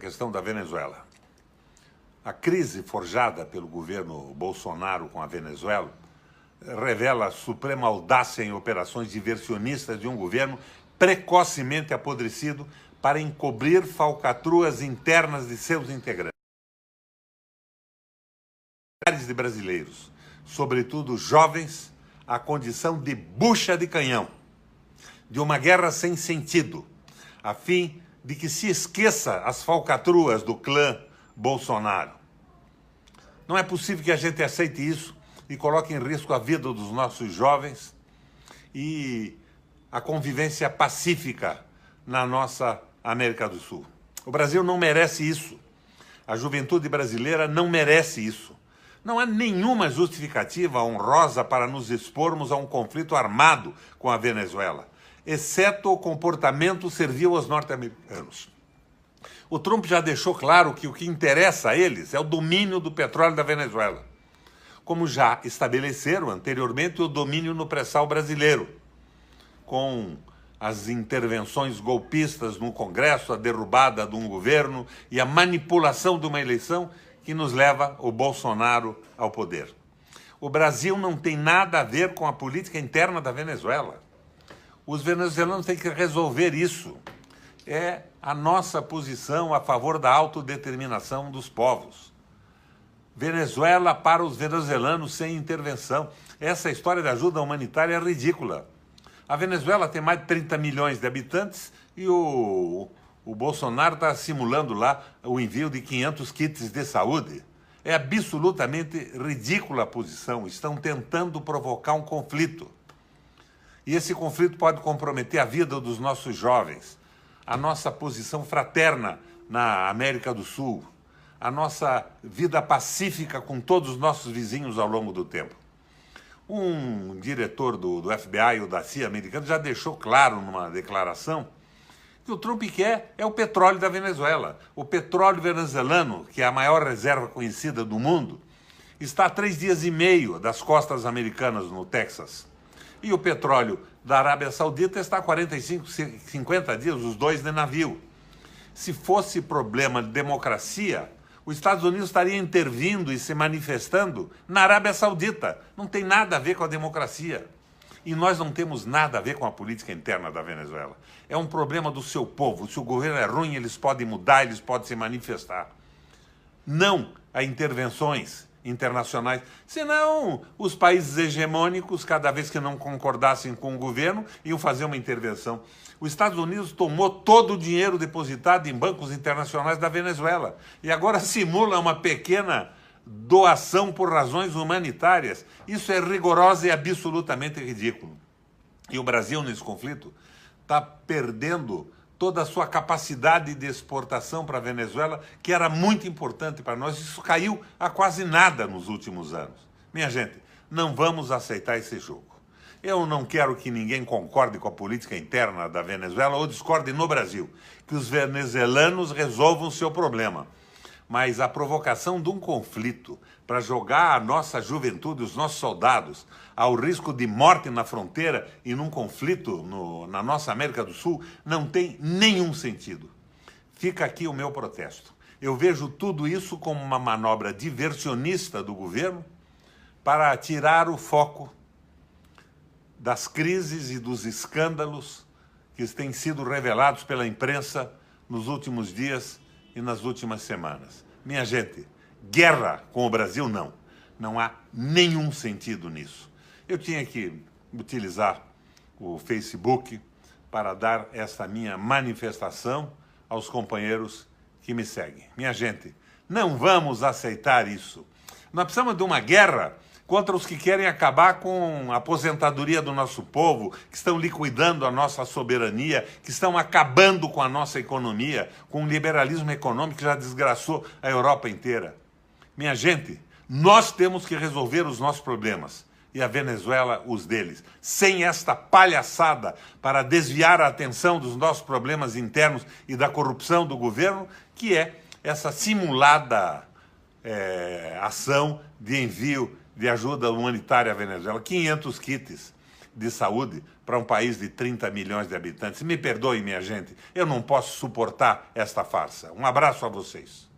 Questão da Venezuela. A crise forjada pelo governo Bolsonaro com a Venezuela revela a suprema audácia em operações diversionistas de um governo precocemente apodrecido para encobrir falcatruas internas de seus integrantes. Milhares de brasileiros, sobretudo jovens, a condição de bucha de canhão, de uma guerra sem sentido, a fim de que se esqueça as falcatruas do clã Bolsonaro. Não é possível que a gente aceite isso e coloque em risco a vida dos nossos jovens e a convivência pacífica na nossa América do Sul. O Brasil não merece isso. A juventude brasileira não merece isso. Não há nenhuma justificativa honrosa para nos expormos a um conflito armado com a Venezuela, exceto o comportamento servil aos norte-americanos. O Trump já deixou claro que o que interessa a eles é o domínio do petróleo da Venezuela, como já estabeleceram anteriormente o domínio no pré-sal brasileiro, com as intervenções golpistas no Congresso, a derrubada de um governo e a manipulação de uma eleição que nos leva o Bolsonaro ao poder. O Brasil não tem nada a ver com a política interna da Venezuela. Os venezuelanos têm que resolver isso. É a nossa posição a favor da autodeterminação dos povos. Venezuela para os venezuelanos sem intervenção. Essa história de ajuda humanitária é ridícula. A Venezuela tem mais de 30 milhões de habitantes e o Bolsonaro está simulando lá o envio de 500 kits de saúde. É absolutamente ridícula a posição. Estão tentando provocar um conflito. E esse conflito pode comprometer a vida dos nossos jovens, a nossa posição fraterna na América do Sul, a nossa vida pacífica com todos os nossos vizinhos ao longo do tempo. Um diretor do FBI, o da CIA americano, já deixou claro numa declaração que o Trump quer é o petróleo da Venezuela. O petróleo venezuelano, que é a maior reserva conhecida do mundo, está a 3 dias e meio das costas americanas no Texas. E o petróleo da Arábia Saudita está a 45, 50 dias, os dois de navio. Se fosse problema de democracia, os Estados Unidos estaria intervindo e se manifestando na Arábia Saudita. Não tem nada a ver com a democracia. E nós não temos nada a ver com a política interna da Venezuela. É um problema do seu povo. Se o governo é ruim, eles podem mudar, eles podem se manifestar. Não a intervenções internacionais. Senão, os países hegemônicos, cada vez que não concordassem com o governo, iam fazer uma intervenção. Os Estados Unidos tomou todo o dinheiro depositado em bancos internacionais da Venezuela e agora simula uma pequena doação por razões humanitárias. Isso é rigoroso e absolutamente ridículo. E o Brasil, nesse conflito, está perdendo toda a sua capacidade de exportação para a Venezuela, que era muito importante para nós. Isso caiu a quase nada nos últimos anos. Minha gente, não vamos aceitar esse jogo. Eu não quero que ninguém concorde com a política interna da Venezuela ou discorde no Brasil, que os venezuelanos resolvam o seu problema. Mas a provocação de um conflito para jogar a nossa juventude, os nossos soldados, ao risco de morte na fronteira e num conflito na nossa América do Sul, não tem nenhum sentido. Fica aqui o meu protesto. Eu vejo tudo isso como uma manobra diversionista do governo para tirar o foco das crises e dos escândalos que têm sido revelados pela imprensa nos últimos dias e nas últimas semanas. Minha gente, guerra com o Brasil, não. Não há nenhum sentido nisso. Eu tinha que utilizar o Facebook para dar essa minha manifestação aos companheiros que me seguem. Minha gente, não vamos aceitar isso. Nós precisamos de uma guerra contra os que querem acabar com a aposentadoria do nosso povo, que estão liquidando a nossa soberania, que estão acabando com a nossa economia, com o liberalismo econômico que já desgraçou a Europa inteira. Minha gente, nós temos que resolver os nossos problemas e a Venezuela os deles, sem esta palhaçada para desviar a atenção dos nossos problemas internos e da corrupção do governo, que é essa simulada ação de envio de ajuda humanitária à Venezuela, 500 kits. de saúde para um país de 30 milhões de habitantes. Me perdoe, minha gente, eu não posso suportar esta farsa. Um abraço a vocês.